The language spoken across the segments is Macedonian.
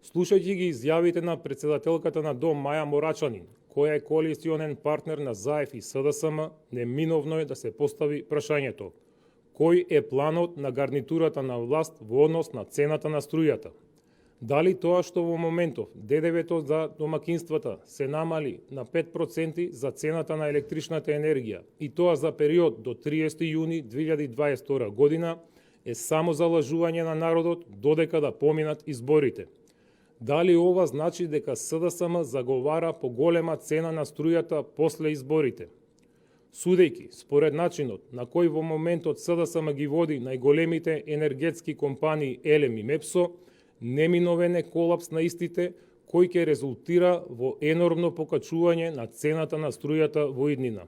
Слушајќи ги изјавите на председателката на Дом Маја Морачанин, која е коалиционен партнер на ЗАЕФ и СДСМ, неминовно е да се постави прашањето: кој е планот на гарнитурата на власт во однос на цената на струјата? Дали тоа што во моментов ДДВ-то за домакинствата се намали на 5% за цената на електричната енергија и тоа за период до 30 јуни 2022 година е само за лажување на народот додека да поминат изборите? Дали ова значи дека СДСМ заговара поголема цена на струјата после изборите? Судејќи според начинот на кој во моментот СДСМ ги води најголемите енергетски компании ЕЛЕМ и МЕПСО, неминовен е колапс на истите кој ќе резултира во енормно покачување на цената на струјата во иднина.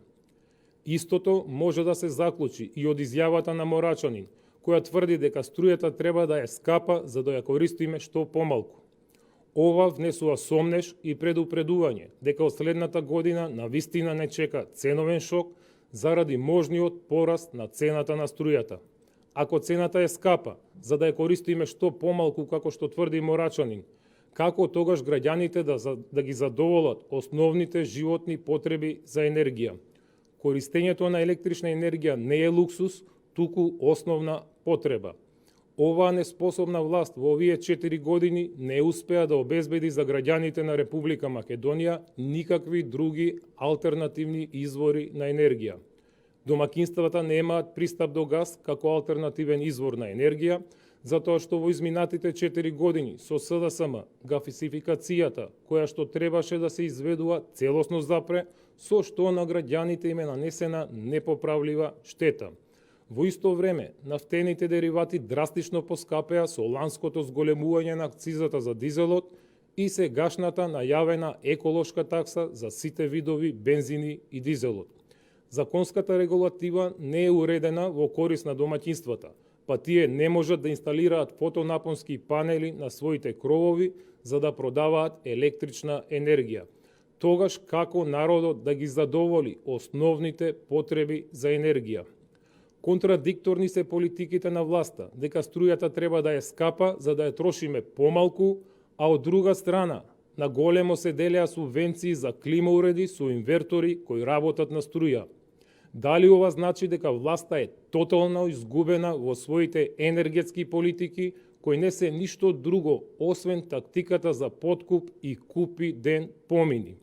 Истото може да се заклучи и од изјавата на Морачанин, која тврди дека струјата треба да е скапа за да ја користиме што помалку. Ова внесува сомнеш и предупредување дека од следната година навистина не чека ценовен шок заради можниот пораст на цената на струјата. Ако цената е скапа, за да ја користиме што помалку како што тврди Морачанин, како тогаш граѓаните да ги задоволат основните животни потреби за енергија? Користењето на електрична енергија не е луксус, туку основна потреба. Оваа неспособна власт во овие 4 години не успеа да обезбеди за граѓаните на Република Македонија никакви други алтернативни извори на енергија. Домакинствата немаат пристап до газ како алтернативен извор на енергија, затоа што во изминатите 4 години со СДСМ гафисификацијата, која што требаше да се изведува, целосно запре, со што на граѓаните им е нанесена непоправлива штета. Во исто време, нафтените деривати драстично поскапеа со ланското зголемување на акцизата за дизелот и сегашната најавена еколошка такса за сите видови бензини и дизелот. Законската регулатива не е уредена во корист на домаќинствата, па тие не можат да инсталираат фотонапонски панели на своите кровови за да продаваат електрична енергија. Тогаш како народот да ги задоволи основните потреби за енергија? Контрадикторни се политиките на власта, дека струјата треба да е скапа за да ја трошиме помалку, а од друга страна, на големо се делеа субвенции за клима уреди со инвертори кои работат на струја. Дали ова значи дека власта е тотално изгубена во своите енергетски политики, кои не се ништо друго, освен тактиката за подкуп и купи ден помини?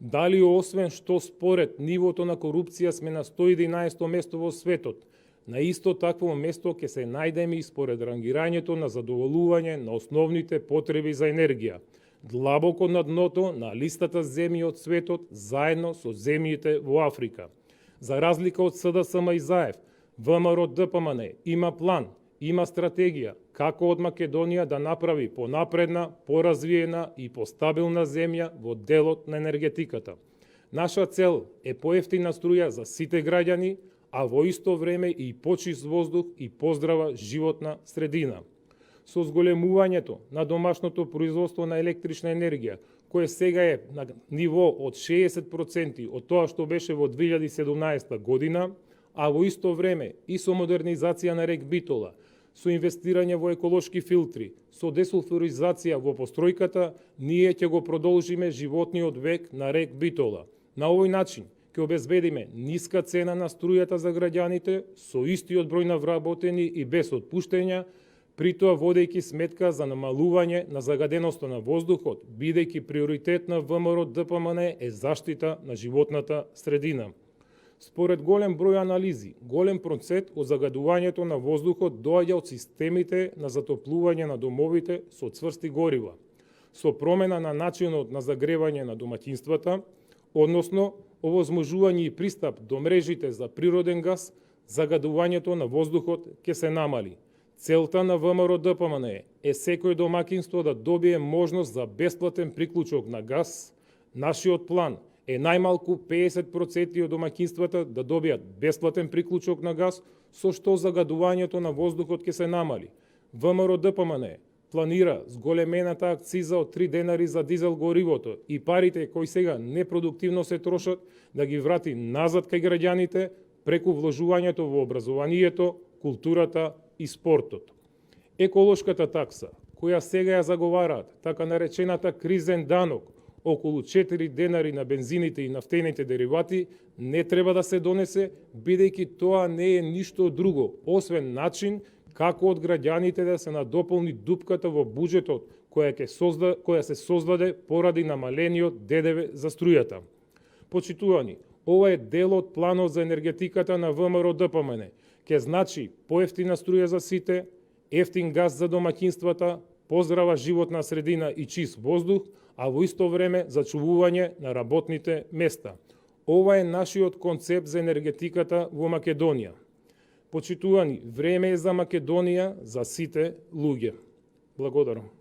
Дали освен што според нивото на корупција сме на 111 место во светот, на исто такво место ќе се најдеме и според рангирањето на задоволување на основните потреби за енергија, длабоко на дното на листата земји од светот заедно со земјите во Африка. За разлика од СДСМ и ЗАЕФ, ВМРО ДПМН има план, има стратегија како од Македонија да направи понапредна, поразвиена и постабилна земја во делот на енергетиката. Наша цел е поевтина струја за сите граѓани, а во исто време и почист воздух и поздрава животна средина. Со зголемувањето на домашното производство на електрична енергија, кое сега е на ниво од 60% од тоа што беше во 2017 година, а во исто време и со модернизација на рек Битола, со инвестирање во еколошки филтри, со десулфуризација во постројката, ние ќе го продолжиме животниот век на рек Битола. На овој начин ќе обезбедиме ниска цена на струјата за граѓаните со истиот број на вработени и без отпуштења, при тоа водејќи сметка за намалување на загаденоста на воздухот, бидејќи приоритет на ВМРО ДПМН е заштита на животната средина. Според голем број анализи, голем процент од загадувањето на воздухот доаѓа од системите на затоплување на домовите со цврсти горива, со промена на начинот на загревање на домаќинствата, односно овозможување и пристап до мрежите за природен газ, загадувањето на воздухот ќе се намали. Целта на ВМРО ДПМН е секој домакинство да добие можност за бесплатен приклучок на газ. Нашиот план е најмалку 50% од домакинствата да добијат бесплатен приклучок на газ, со што загадувањето на воздухот ќе се намали. ВМРО ДПМН планира зголемената акциза од 3 денари за дизел горивото и парите кои сега непродуктивно се трошат да ги врати назад кај граѓаните преку вложувањето во образованието, културата и спортот. Еколошката такса, која сега ја заговараат, така наречената кризен данок, околу 4 денари на бензините и нафтените деривати, не треба да се донесе, бидејќи тоа не е ништо друго, освен начин како од граѓаните да се надополни дупката во буџетот која се создаде поради намалениот ДДВ за струјата. Почитувани, ова е дел од планот за енергетиката на ВМРО ДПМН. Ке значи поевтина струја за сите, ефтин газ за домаќинствата, поздрава животна средина и чист воздух, а во исто време зачувување на работните места. Ова е нашиот концепт за енергетиката во Македонија. Почитувани, време е за Македонија, за сите луѓе. Благодарам.